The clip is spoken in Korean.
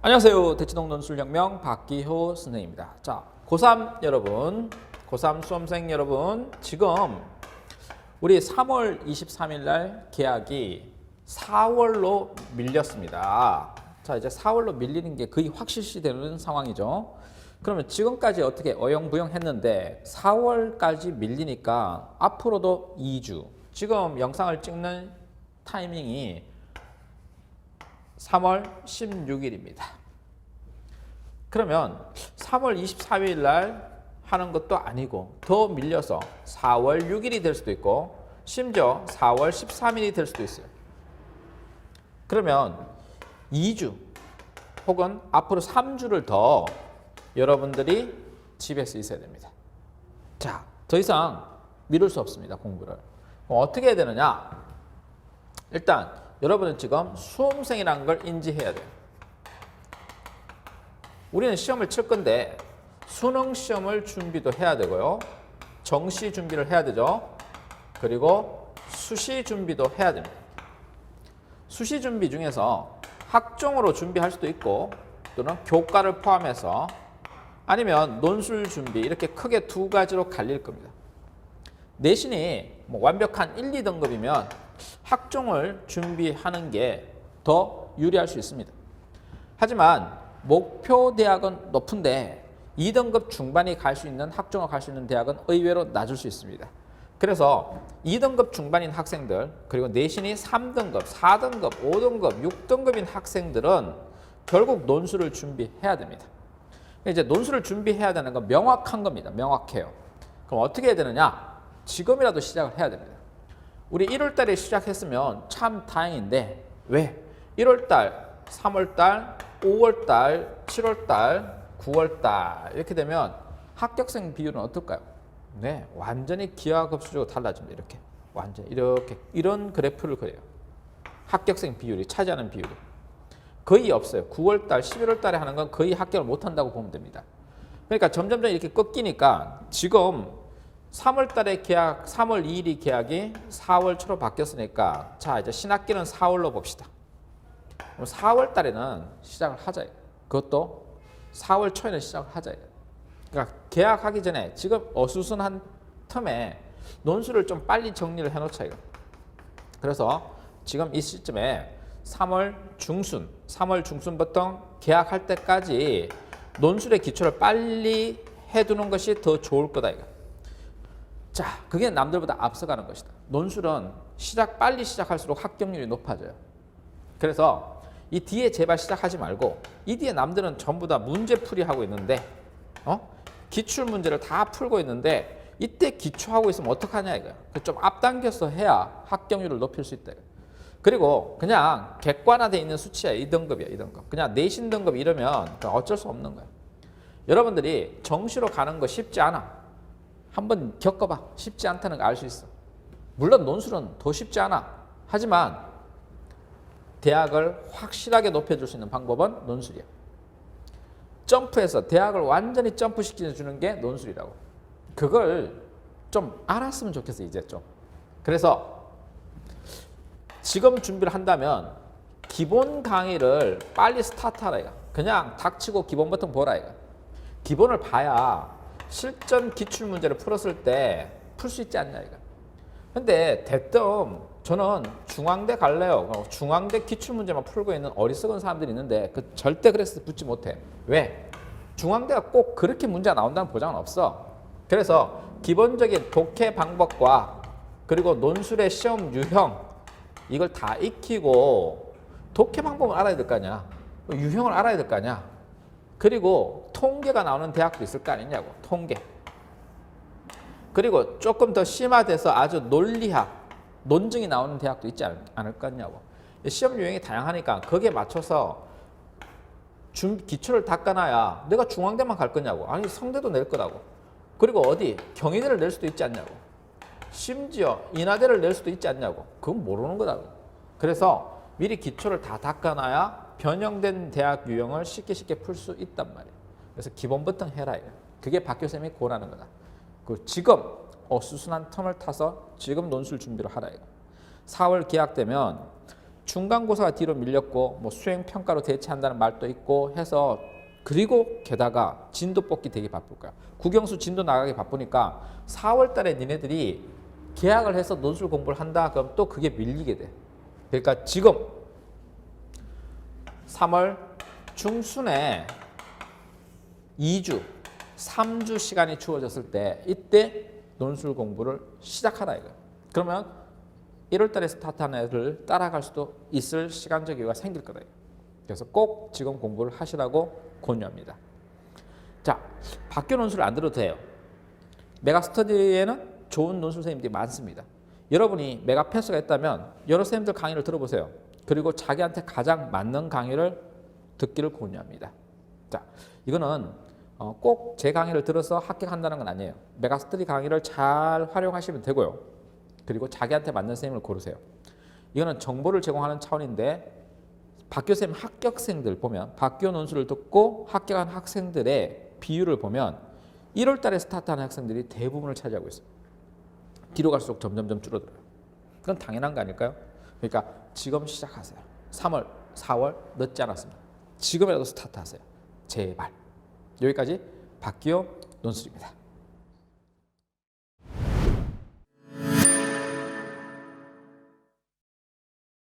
안녕하세요. 대치동 논술혁명 박기호 선생님입니다. 자, 고3 여러분, 고3 수험생 여러분, 지금 우리 3월 23일 날 계약이 4월로 밀렸습니다. 자, 이제 4월로 밀리는 게 거의 확실시되는 상황이죠. 그러면 지금까지 어떻게 어영부영 했는데 4월까지 밀리니까 앞으로도 2주, 지금 영상을 찍는 타이밍이 3월 16일입니다. 그러면 3월 24일 날 하는 것도 아니고 더 밀려서 4월 6일이 될 수도 있고 심지어 4월 13일이 될 수도 있어요. 그러면 2주 혹은 앞으로 3주를 더 여러분들이 집에서 있어야 됩니다. 자, 더 이상 미룰 수 없습니다. 공부를. 그럼 어떻게 해야 되느냐? 일단 여러분은 지금 수험생이라는 걸 인지해야 돼요. 우리는 시험을 칠 건데 수능 시험을 준비도 해야 되고요. 정시 준비를 해야 되죠. 그리고 수시 준비도 해야 됩니다. 수시 준비 중에서 학종으로 준비할 수도 있고 또는 교과를 포함해서 아니면 논술 준비 이렇게 크게 두 가지로 갈릴 겁니다. 내신이 완벽한 1, 2등급이면 학종을 준비하는 게 더 유리할 수 있습니다. 하지만 목표 대학은 높은데 2등급 중반이 갈 수 있는 학종을 갈 수 있는 대학은 의외로 낮을 수 있습니다. 그래서 2등급 중반인 학생들 그리고 내신이 3등급, 4등급, 5등급, 6등급인 학생들은 결국 논술을 준비해야 됩니다. 이제 논술을 준비해야 되는 건 명확한 겁니다. 명확해요. 그럼 어떻게 해야 되느냐? 지금이라도 시작을 해야 됩니다. 우리 1월 달에 시작했으면 참 다행인데 왜? 1월 달, 3월 달, 5월 달, 7월 달, 9월 달 이렇게 되면 합격생 비율은 어떨까요? 네, 완전히 기하급수적으로 달라집니다. 이렇게 완전 이렇게 이런 그래프를 그려요. 합격생 비율이 차지하는 비율이 거의 없어요. 9월 달, 11월 달에 하는 건 거의 합격을 못 한다고 보면 됩니다. 그러니까 점점점 이렇게 꺾이니까 지금 3월 달에 계약, 3월 2일이 계약이 4월 초로 바뀌었으니까 자, 이제 신학기는 4월로 봅시다. 그럼 4월 달에는 시작을 하자요. 그것도 4월 초에는 시작을 하자요. 그러니까 계약하기 전에 지금 어수선한 틈에 논술을 좀 빨리 정리를 해놓자요. 그래서 지금 이 시점에 3월 중순부터 계약할 때까지 논술의 기초를 빨리 해두는 것이 더 좋을 거다 이거. 자, 그게 남들보다 앞서가는 것이다. 논술은 빨리 시작할수록 합격률이 높아져요. 그래서 이 뒤에 제발 시작하지 말고 이 뒤에 남들은 전부 다 문제풀이 하고 있는데 기출 문제를 다 풀고 있는데 이때 기초하고 있으면 어떡하냐 이거야. 좀 앞당겨서 해야 합격률을 높일 수 있다. 그리고 그냥 객관화되어 있는 수치야. 2등급이야. 2등급. 그냥 내신 등급 이러면 어쩔 수 없는 거야. 여러분들이 정시로 가는 거 쉽지 않아. 한번 겪어봐. 쉽지 않다는 거 알 수 있어. 물론 논술은 더 쉽지 않아. 하지만 대학을 확실하게 높여줄 수 있는 방법은 논술이야. 점프해서 대학을 완전히 점프시켜주는 게 논술이라고. 그걸 좀 알았으면 좋겠어 이제 좀. 그래서 지금 준비를 한다면 기본 강의를 빨리 스타트하라 이거. 그냥 닥치고 기본부터 보라 이거. 기본을 봐야 실전 기출 문제를 풀었을 때 풀 수 있지 않냐 이거. 근데 대뜸 저는 중앙대 갈래요. 중앙대 기출문제만 풀고 있는 어리석은 사람들이 있는데 절대 그래서 붙지 못해. 왜? 중앙대가 꼭 그렇게 문제가 나온다는 보장은 없어. 그래서 기본적인 독해 방법과 그리고 논술의 시험 유형 이걸 다 익히고 독해 방법을 알아야 될 거 아니야. 유형을 알아야 될 거 아니야. 그리고 통계가 나오는 대학도 있을 거 아니냐고. 통계. 그리고 조금 더 심화돼서 아주 논리학 논증이 나오는 대학도 있지 않을 거냐고. 시험 유형이 다양하니까 거기에 맞춰서 기초를 닦아놔야 내가 중앙대만 갈 거냐고. 아니 성대도 낼 거라고. 그리고 어디 경희대를 낼 수도 있지 않냐고. 심지어 인하대를 낼 수도 있지 않냐고. 그건 모르는 거라고. 그래서 미리 기초를 다 닦아놔야 변형된 대학 유형을 쉽게 풀 수 있단 말이에요. 그래서 기본부터 해라. 그게 박 교수님이 권하는 거다. 그 지금 어수선한 텀을 타서 지금 논술 준비를 하라. 4월 계약되면 중간고사가 뒤로 밀렸고 뭐 수행 평가로 대체한다는 말도 있고 해서 그리고 게다가 진도 뽑기 되게 바쁠 거야. 국영수 진도 나가기 바쁘니까 4월 달에 니네들이 계약을 해서 논술 공부를 한다 그럼 또 그게 밀리게 돼. 그러니까 지금 3월 중순에 2주, 3주 시간이 주어졌을 때 이때 논술 공부를 시작하라 이거야. 그러면 1월 달에 스타트한 애를 따라갈 수도 있을 시간적 여유가 생길 거다. 그래서 꼭 지금 공부를 하시라고 권유합니다. 자, 박교 논술을 안 들어도 돼요. 메가스터디에는 좋은 논술 선생님들이 많습니다. 여러분이 메가 패스가 있다면 여러 선생님들 강의를 들어보세요. 그리고 자기한테 가장 맞는 강의를 듣기를 권유합니다. 자, 이거는 꼭 제 강의를 들어서 합격한다는 건 아니에요. 메가스터디 강의를 잘 활용하시면 되고요. 그리고 자기한테 맞는 선생님을 고르세요. 이거는 정보를 제공하는 차원인데 박교 선생님 합격생들 보면 박교 논술을 듣고 합격한 학생들의 비율을 보면 1월 달에 스타트하는 학생들이 대부분을 차지하고 있어요. 뒤로 갈수록 점점점 줄어들어요. 그건 당연한 거 아닐까요? 그러니까 지금 시작하세요. 3월, 4월 늦지 않았습니다. 지금이라도 스타트하세요. 제발. 여기까지 박기호 논술입니다.